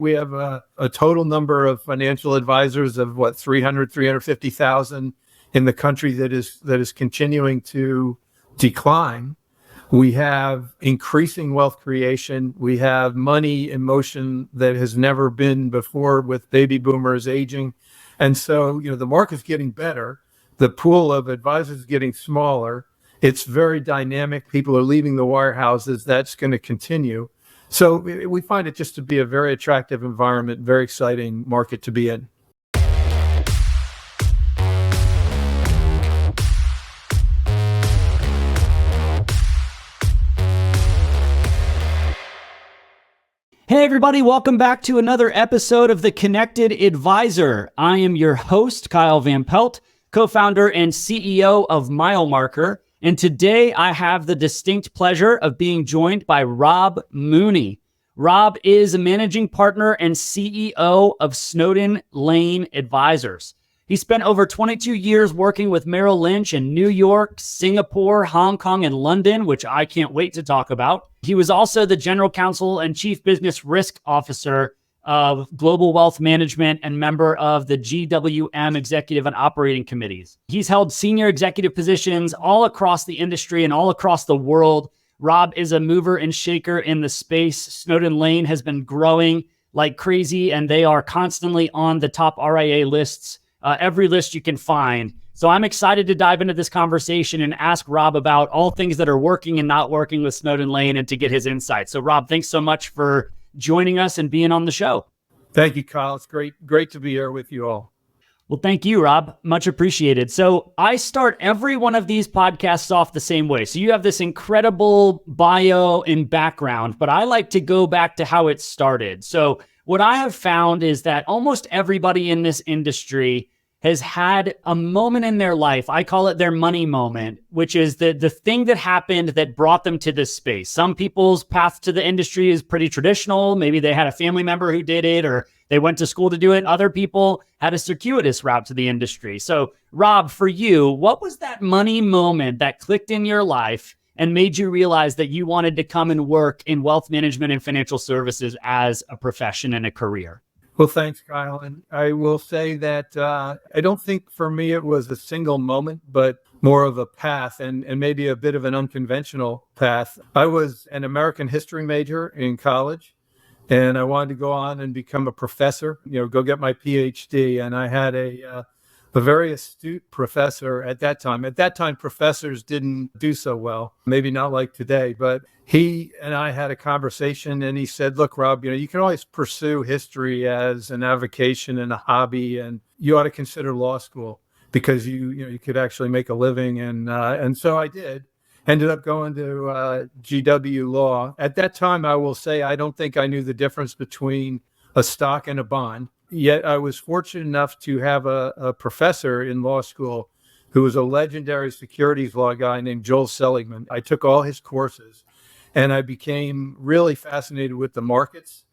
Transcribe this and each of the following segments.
We have a total number of financial advisors of 350,000 in the country that is continuing to decline. We have increasing wealth creation. We have money in motion that has never been before with baby boomers aging. And so, the market's getting better. The pool of advisors is getting smaller. It's very dynamic. People are leaving the wirehouses. That's going to continue. So we find it just to be a very attractive environment, very exciting market to be in. Hey everybody, welcome back to another episode of The Connected Advisor. I am your host, Kyle Van Pelt, co-founder and CEO of Milemarker. And today I have the distinct pleasure of being joined by Rob Mooney. Rob is a managing partner and CEO of Snowden Lane Advisors. He spent over 22 years working with Merrill Lynch in New York, Singapore, Hong Kong, and London, which I can't wait to talk about. He was also the general counsel and chief business risk officer of Global Wealth Management and member of the GWM executive and operating committees. He's held senior executive positions all across the industry and all across the world. Rob is a mover and shaker in the space. Snowden Lane has been growing like crazy, and they are constantly on the top RIA lists. Every list you can find. So I'm excited to dive into this conversation and ask Rob about all things that are working and not working with Snowden Lane and to get his insights. So Rob, thanks so much for joining us and being on the show. Thank you, Kyle. It's great to be here with you all. Well, thank you, Rob. Much appreciated. So I start every one of these podcasts off the same way. So you have this incredible bio and background, but I like to go back to how it started. So what I have found is that almost everybody in this industry has had a moment in their life. I call it their money moment, which is the thing that happened that brought them to this space. Some people's path to the industry is pretty traditional. Maybe they had a family member who did it, or they went to school to do it. Other people had a circuitous route to the industry. So Rob, for you, what was that money moment that clicked in your life and made you realize that you wanted to come and work in wealth management and financial services as a profession and a career? Well, thanks, Kyle. And I will say that I don't think for me it was a single moment, but more of a path and maybe a bit of an unconventional path. I was an American history major in college, and I wanted to go on and become a professor, go get my PhD. And I had a very astute professor at that time. At that time, professors didn't do so well, maybe not like today, but he and I had a conversation and he said, look, Rob, you can always pursue history as an avocation and a hobby, and you ought to consider law school because you could actually make a living. And so I did. Ended up going to GW Law. At that time, I will say, I don't think I knew the difference between a stock and a bond. Yet I was fortunate enough to have a professor in law school who was a legendary securities law guy named Joel Seligman. I took all his courses and I became really fascinated with the markets,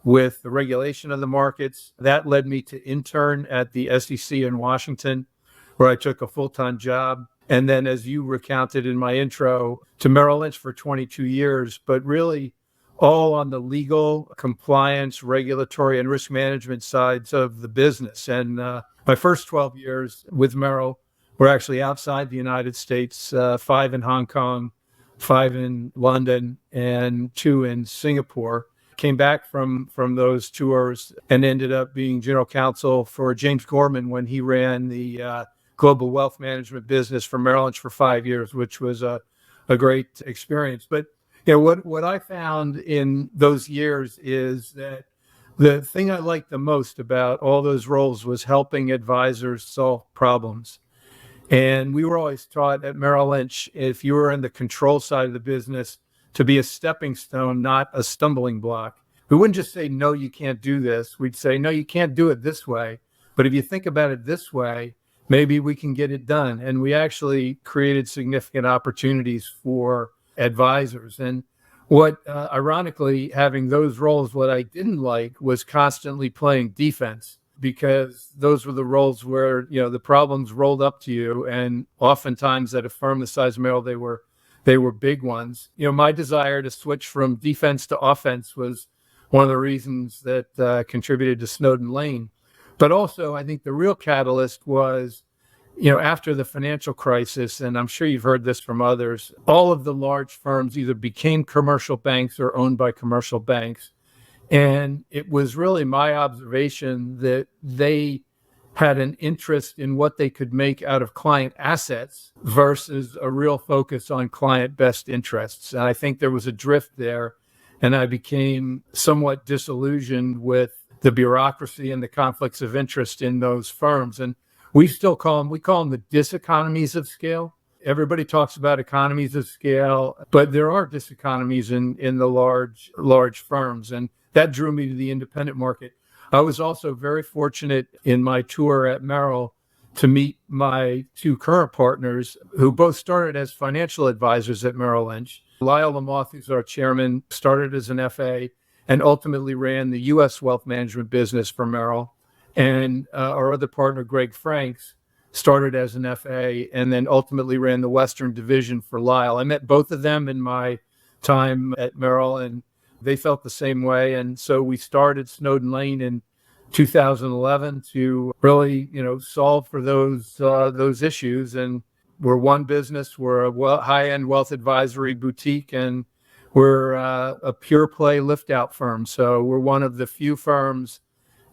with the regulation of the markets. That led me to intern at the SEC in Washington, where I took a full-time job. And then, as you recounted in my intro, to Merrill Lynch for 22 years, but really all on the legal, compliance, regulatory, and risk management sides of the business. And my first 12 years with Merrill were actually outside the United States, 5 in Hong Kong, 5 in London, and 2 in Singapore. Came back from those tours and ended up being general counsel for James Gorman when he ran the global wealth management business for Merrill Lynch for 5 years, which was a great experience. But what I found in those years is that the thing I liked the most about all those roles was helping advisors solve problems. And we were always taught at Merrill Lynch, if you were in the control side of the business, to be a stepping stone, not a stumbling block. We wouldn't just say, no, you can't do this. We'd say, no, you can't do it this way. But if you think about it this way, maybe we can get it done. And we actually created significant opportunities for advisors. And what, ironically, having those roles, what I didn't like was constantly playing defense, because those were the roles where, the problems rolled up to you. And oftentimes at a firm the size of Merrill, they were big ones. My desire to switch from defense to offense was one of the reasons that contributed to Snowden Lane. But also, I think the real catalyst was, after the financial crisis, and I'm sure you've heard this from others, all of the large firms either became commercial banks or owned by commercial banks. And it was really my observation that they had an interest in what they could make out of client assets versus a real focus on client best interests. And I think there was a drift there, and I became somewhat disillusioned with the bureaucracy and the conflicts of interest in those firms. And we call them the diseconomies of scale. Everybody talks about economies of scale, but there are diseconomies in the large firms. And that drew me to the independent market. I was also very fortunate in my tour at Merrill to meet my two current partners who both started as financial advisors at Merrill Lynch. Lyle Lamoth, who's our chairman, started as an FA and ultimately ran the U.S. wealth management business for Merrill. And our other partner, Greg Franks, started as an FA and then ultimately ran the Western division for Lyle. I met both of them in my time at Merrill, and they felt the same way. And so we started Snowden Lane in 2011 to really, solve for those issues. And we're one business. We're a high-end wealth advisory boutique, and we're a pure play lift out firm. So we're one of the few firms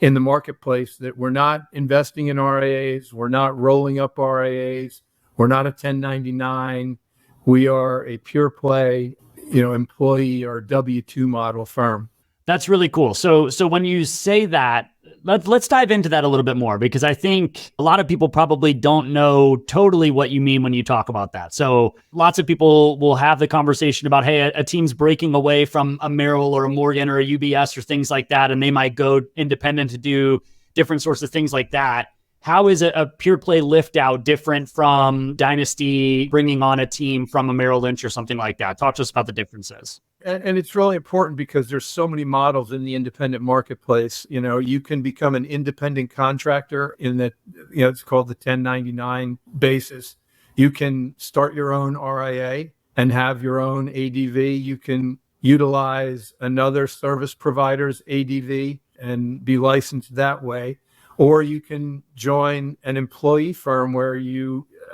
in the marketplace that we're not investing in RIAs. We're not rolling up RIAs. We're not a 1099. We are a pure play, employee or W-2 model firm. That's really cool. So when you say that, let's dive into that a little bit more, because I think a lot of people probably don't know totally what you mean when you talk about that. So lots of people will have the conversation about, hey, a team's breaking away from a Merrill or a Morgan or a UBS or things like that, and they might go independent to do different sorts of things like that. How is a pure play lift out different from Dynasty bringing on a team from a Merrill Lynch or something like that? Talk to us about the differences. And it's really important because there's so many models in the independent marketplace. You can become an independent contractor in that, it's called the 1099 basis. You can start your own RIA and have your own ADV. You can utilize another service provider's ADV and be licensed that way. Or you can join an employee firm where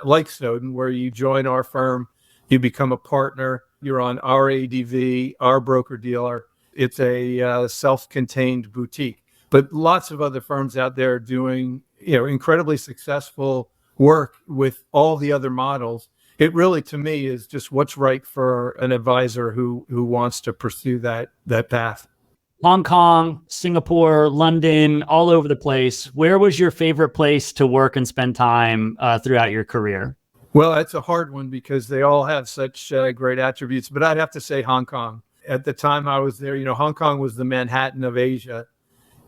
like Snowden, where you join our firm, you become a partner, you're on our ADV, our broker dealer. It's a self-contained boutique. But lots of other firms out there doing, incredibly successful work with all the other models. It really, to me, is just what's right for an advisor who wants to pursue that path. Hong Kong, Singapore, London, all over the place. Where was your favorite place to work and spend time throughout your career? Well, that's a hard one because they all have such great attributes, but I'd have to say Hong Kong. At the time I was there, Hong Kong was the Manhattan of Asia,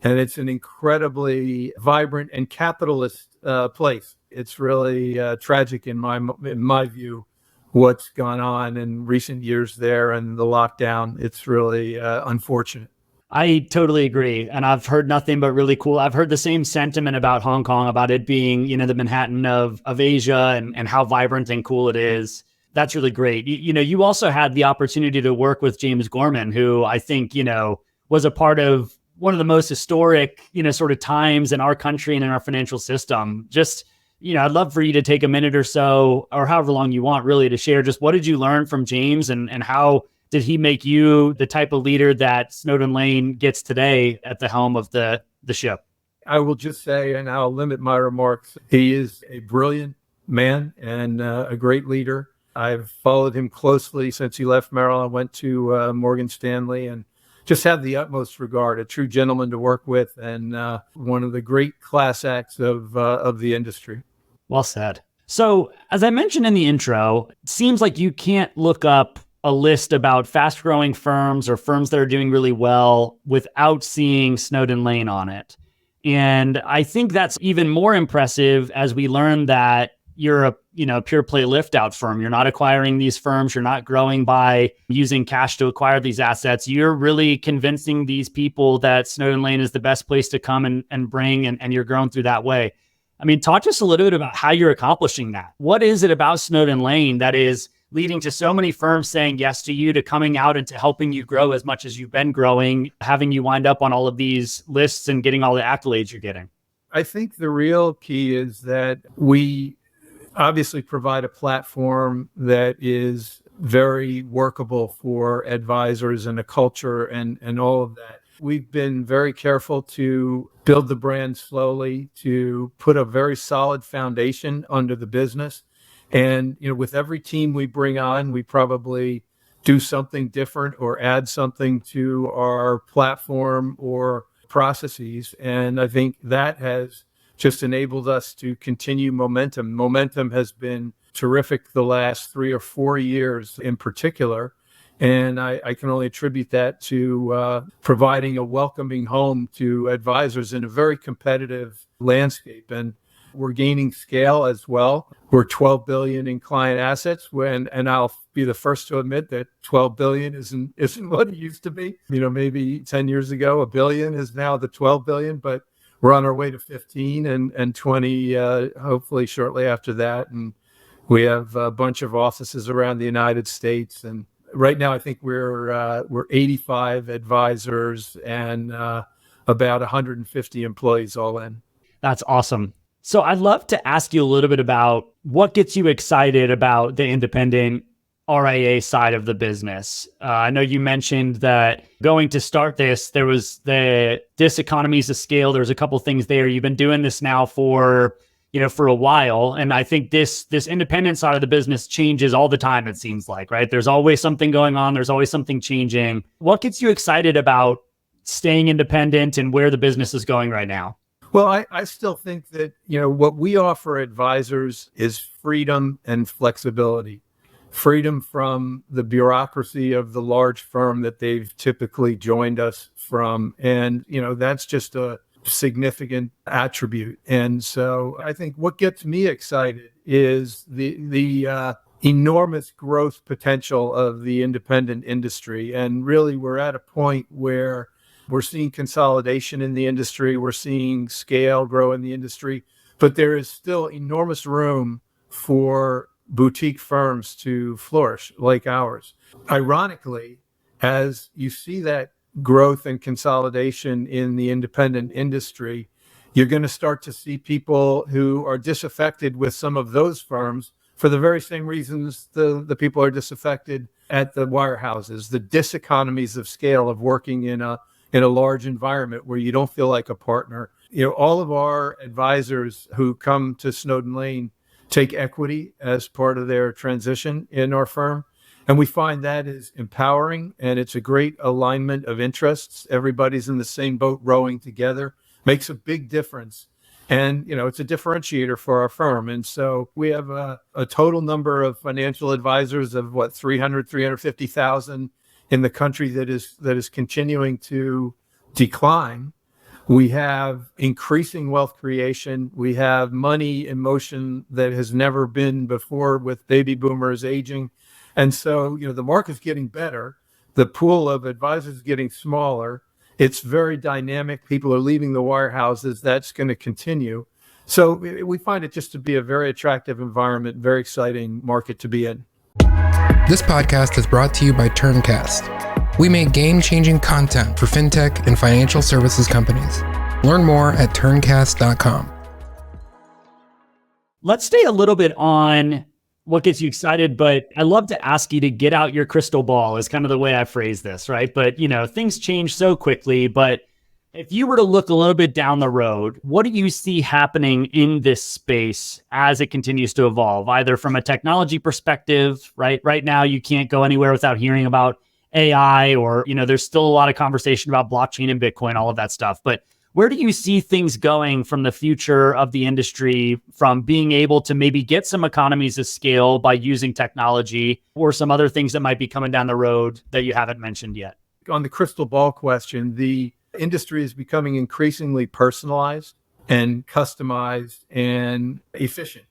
and it's an incredibly vibrant and capitalist place. It's really tragic in my view, what's gone on in recent years there and the lockdown. It's really unfortunate. I totally agree. And I've heard nothing but really cool. I've heard the same sentiment about Hong Kong, about it being, the Manhattan of Asia and how vibrant and cool it is. That's really great. You also had the opportunity to work with James Gorman, who I think, was a part of one of the most historic, sort of times in our country and in our financial system. Just, I'd love for you to take a minute or so, or however long you want really, to share just what did you learn from James and how did he make you the type of leader that Snowden Lane gets today at the helm of the ship? I will just say, and I'll limit my remarks, he is a brilliant man and a great leader. I've followed him closely since he left Merrill. I went to Morgan Stanley and just have the utmost regard, a true gentleman to work with and one of the great class acts of the industry. Well said. So as I mentioned in the intro, it seems like you can't look up a list about fast growing firms or firms that are doing really well without seeing Snowden Lane on it. And I think that's even more impressive as we learn that you're a pure play lift out firm. You're not acquiring these firms. You're not growing by using cash to acquire these assets. You're really convincing these people that Snowden Lane is the best place to come and bring, and you're growing through that way. I mean, talk to us a little bit about how you're accomplishing that. What is it about Snowden Lane that is leading to so many firms saying yes to you, to coming out and to helping you grow as much as you've been growing, having you wind up on all of these lists and getting all the accolades you're getting? I think the real key is that we obviously provide a platform that is very workable for advisors and a culture and all of that. We've been very careful to build the brand slowly, to put a very solid foundation under the business. And, with every team we bring on, we probably do something different or add something to our platform or processes. And I think that has just enabled us to continue momentum. Momentum has been terrific the last 3 or 4 years in particular. And I can only attribute that to providing a welcoming home to advisors in a very competitive landscape. And we're gaining scale as well. We're 12 billion in client assets and I'll be the first to admit that 12 billion isn't what it used to be. Maybe 10 years ago, a billion is now the 12 billion, but we're on our way to 15 and 20, hopefully shortly after that. And we have a bunch of offices around the United States. And right now, I think we're 85 advisors and about 150 employees all in. That's awesome. So I'd love to ask you a little bit about what gets you excited about the independent RIA side of the business. I know you mentioned that going to start this, there was the diseconomies of scale. There's a couple things there. You've been doing this now for a while. And I think this independent side of the business changes all the time, it seems like, right? There's always something going on. There's always something changing. What gets you excited about staying independent and where the business is going right now? Well, I still think that, what we offer advisors is freedom and flexibility. Freedom from the bureaucracy of the large firm that they've typically joined us from. And, that's just a significant attribute. And so I think what gets me excited is the enormous growth potential of the independent industry. And really, we're at a point where we're seeing consolidation in the industry. We're seeing scale grow in the industry, but there is still enormous room for boutique firms to flourish like ours. Ironically, as you see that growth and consolidation in the independent industry, you're going to start to see people who are disaffected with some of those firms for the very same reasons the people are disaffected at the wirehouses, the diseconomies of scale of working in a large environment where you don't feel like a partner. All of our advisors who come to Snowden Lane take equity as part of their transition in our firm. And we find that is empowering, and it's a great alignment of interests. Everybody's in the same boat rowing together. Makes a big difference. And, it's a differentiator for our firm. And so we have a total number of financial advisors of 350,000 in the country that is continuing to decline. We have increasing wealth creation. We have money in motion that has never been before with baby boomers aging. And so, the market's getting better. The pool of advisors is getting smaller. It's very dynamic. People are leaving the wirehouses. That's going to continue. So we find it just to be a very attractive environment, very exciting market to be in. This podcast is brought to you by Turncast. We make game-changing content for fintech and financial services companies. Learn more at turncast.com. Let's stay a little bit on what gets you excited, but I love to ask you to get out your crystal ball is kind of the way I phrase this, right? But, things change so quickly, but if you were to look a little bit down the road, what do you see happening in this space as it continues to evolve, either from a technology perspective, right? Right now, you can't go anywhere without hearing about AI or, there's still a lot of conversation about blockchain and Bitcoin, all of that stuff. But where do you see things going from the future of the industry, from being able to maybe get some economies of scale by using technology or some other things that might be coming down the road that you haven't mentioned yet? On the crystal ball question, the industry is becoming increasingly personalized and customized and efficient.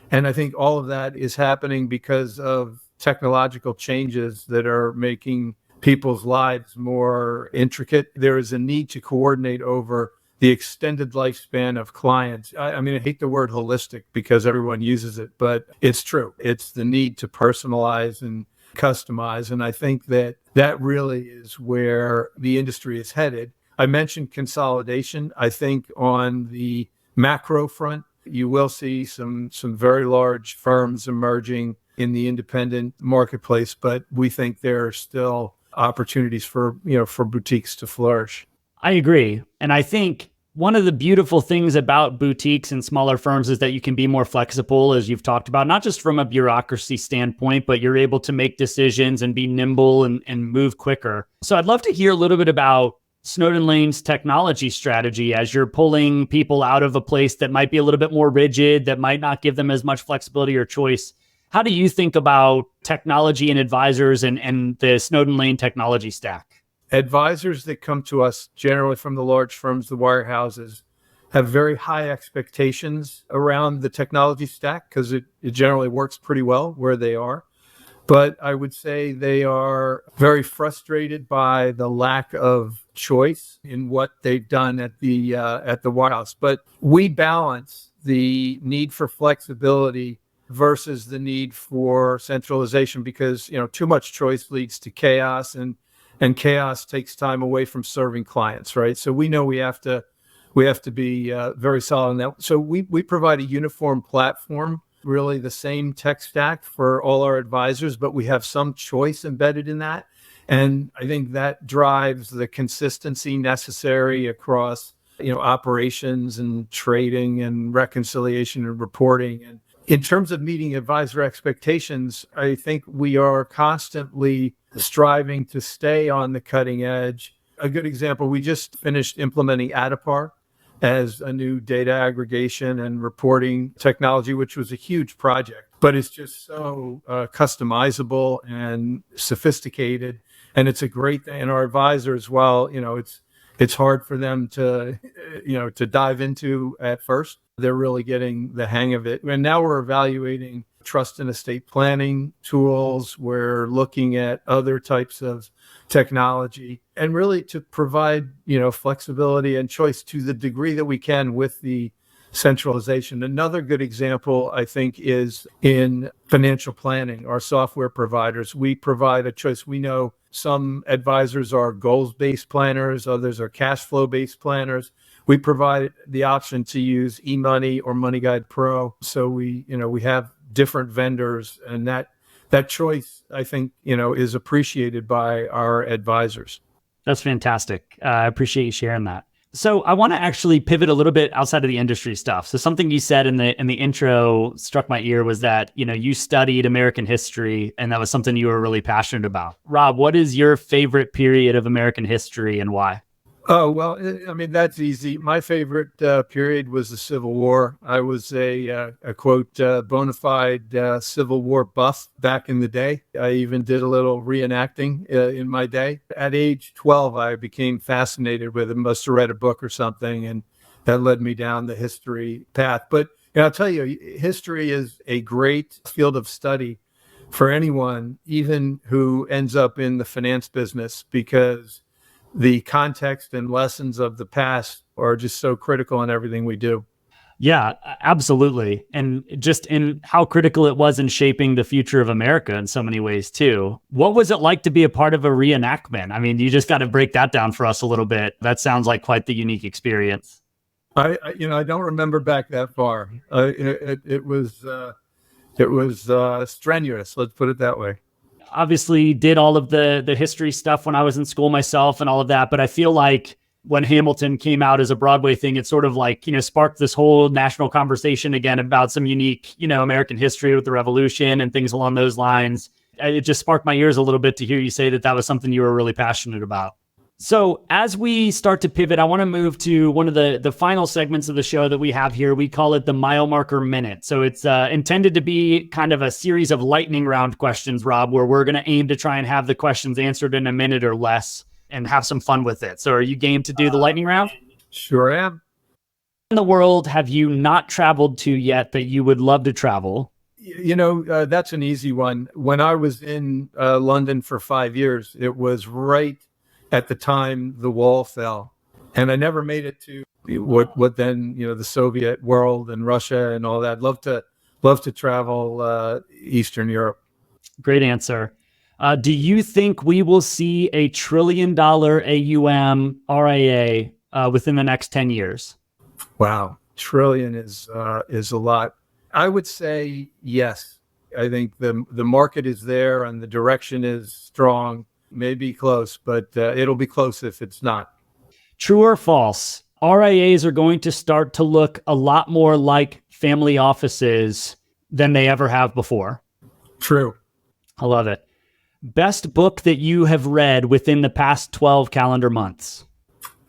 And I think all of that is happening because of technological changes that are making people's lives more intricate. There is a need to coordinate over the extended lifespan of clients. I mean, I hate the word holistic because everyone uses it, but it's true. It's the need to personalize and customize. And I think that that really is where the industry is headed. I mentioned consolidation. I think on the macro front, you will see some very large firms emerging in the independent marketplace, but we think there are still opportunities for boutiques to flourish. I agree. And I think one of the beautiful things about boutiques and smaller firms is that you can be more flexible, as you've talked about, not just from a bureaucracy standpoint, but you're able to make decisions and be nimble and move quicker. So I'd love to hear a little bit about Snowden Lane's technology strategy as you're pulling people out of a place that might be a little bit more rigid, that might not give them as much flexibility or choice. How do you think about technology and advisors and the Snowden Lane technology stack? Advisors that come to us generally from the large firms, the wirehouses, have very high expectations around the technology stack because it generally works pretty well where they are. But I would say they are very frustrated by the lack of choice in what they've done at the wirehouse. But we balance the need for flexibility versus the need for centralization because too much choice leads to chaos, and chaos takes time away from serving clients, right? So we know we have to be very solid in that. So we provide a uniform platform, really the same tech stack for all our advisors, but we have some choice embedded in that. And I think that drives the consistency necessary across, operations and trading and reconciliation and reporting. And in terms of meeting advisor expectations, I think we are constantly striving to stay on the cutting edge. A good example, we just finished implementing Adipar as a new data aggregation and reporting technology, which was a huge project, but it's just so customizable and sophisticated. And it's a great thing. And our advisors, while, it's hard for them to dive into at first, they're really getting the hang of it. And now we're evaluating trust and estate planning tools. We're looking at other types of technology and really to provide, flexibility and choice to the degree that we can with the centralization. Another good example, I think, is in financial planning. Our software providers, we provide a choice. We know some advisors are goals-based planners, others are cash flow-based planners. We provide the option to use eMoney or MoneyGuide Pro. So we have different vendors, and that choice, I think, is appreciated by our advisors. That's fantastic. I appreciate you sharing that. So I want to actually pivot a little bit outside of the industry stuff. So something you said in the intro struck my ear was that, you studied American history and that was something you were really passionate about. Rob, what is your favorite period of American history and why? Oh, well, I mean, that's easy. My favorite period was the Civil War. I was a quote, bona fide Civil War buff back in the day. I even did a little reenacting in my day. At age 12, I became fascinated with it. Must have read a book or something, and that led me down the history path. But I'll tell you, history is a great field of study for anyone, even who ends up in the finance business, because the context and lessons of the past are just so critical in everything we do. Yeah, absolutely. And just in how critical it was in shaping the future of America in so many ways too. What was it like to be a part of a reenactment? I mean, you just got to break that down for us a little bit. That sounds like quite the unique experience. I don't remember back that far. It was strenuous. Let's put it that way. Obviously did all of the history stuff when I was in school myself and all of that. But I feel like when Hamilton came out as a Broadway thing, it sort of like, sparked this whole national conversation again about some unique, American history with the Revolution and things along those lines. It just sparked my ears a little bit to hear you say that was something you were really passionate about. So as we start to pivot, I want to move to one of the final segments of the show that we have here. We call it the Milemarker Minute. So it's intended to be kind of a series of lightning round questions, Rob, where we're going to aim to try and have the questions answered in a minute or less and have some fun with it. So are you game to do the lightning round? Sure am. In the world have you not traveled to yet that you would love to travel? That's an easy one. When I was in London for 5 years, it was right at the time the wall fell. And I never made it to what then, the Soviet world and Russia and all that. Love to travel Eastern Europe. Great answer. Do you think we will see a $1 trillion AUM RIA within the next 10 years? Wow. Trillion is a lot. I would say yes. I think the market is there and the direction is strong. Maybe close, but it'll be close if it's not. True or false? RIAs are going to start to look a lot more like family offices than they ever have before. True. I love it. Best book that you have read within the past 12 calendar months?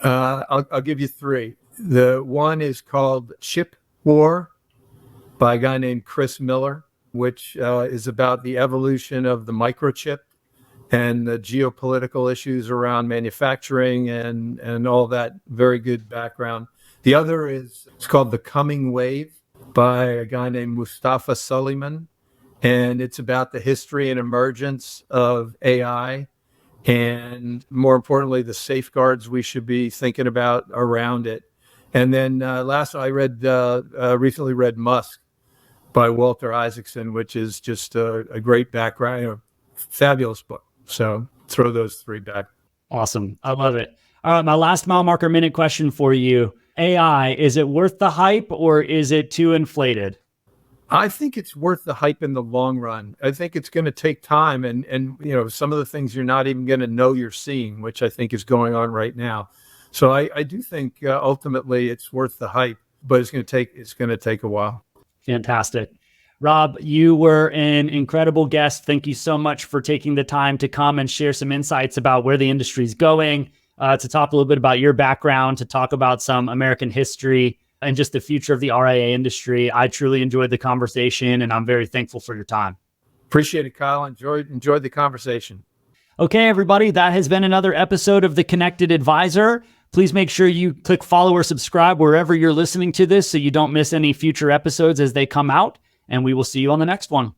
I'll give you three. The one is called Chip War by a guy named Chris Miller, which is about the evolution of the microchip and the geopolitical issues around manufacturing and all that. Very good background. The other it's called The Coming Wave by a guy named Mustafa Suleyman, and it's about the history and emergence of AI, and more importantly, the safeguards we should be thinking about around it. And then last, I recently read Musk by Walter Isaacson, which is just a great background, fabulous book. So throw those three back. Awesome. I love it. All right. My last Milemarker Minute question for you. AI, is it worth the hype or is it too inflated? I think it's worth the hype in the long run. I think it's going to take time and some of the things you're not even going to know you're seeing, which I think is going on right now. So I do think ultimately it's worth the hype, but it's going to take a while. Fantastic. Rob, you were an incredible guest. Thank you so much for taking the time to come and share some insights about where the industry is going, to talk a little bit about your background, to talk about some American history and just the future of the RIA industry. I truly enjoyed the conversation, and I'm very thankful for your time. Appreciate it, Kyle. Enjoyed the conversation. Okay, everybody, that has been another episode of The Connected Advisor. Please make sure you click follow or subscribe wherever you're listening to this so you don't miss any future episodes as they come out. And we will see you on the next one.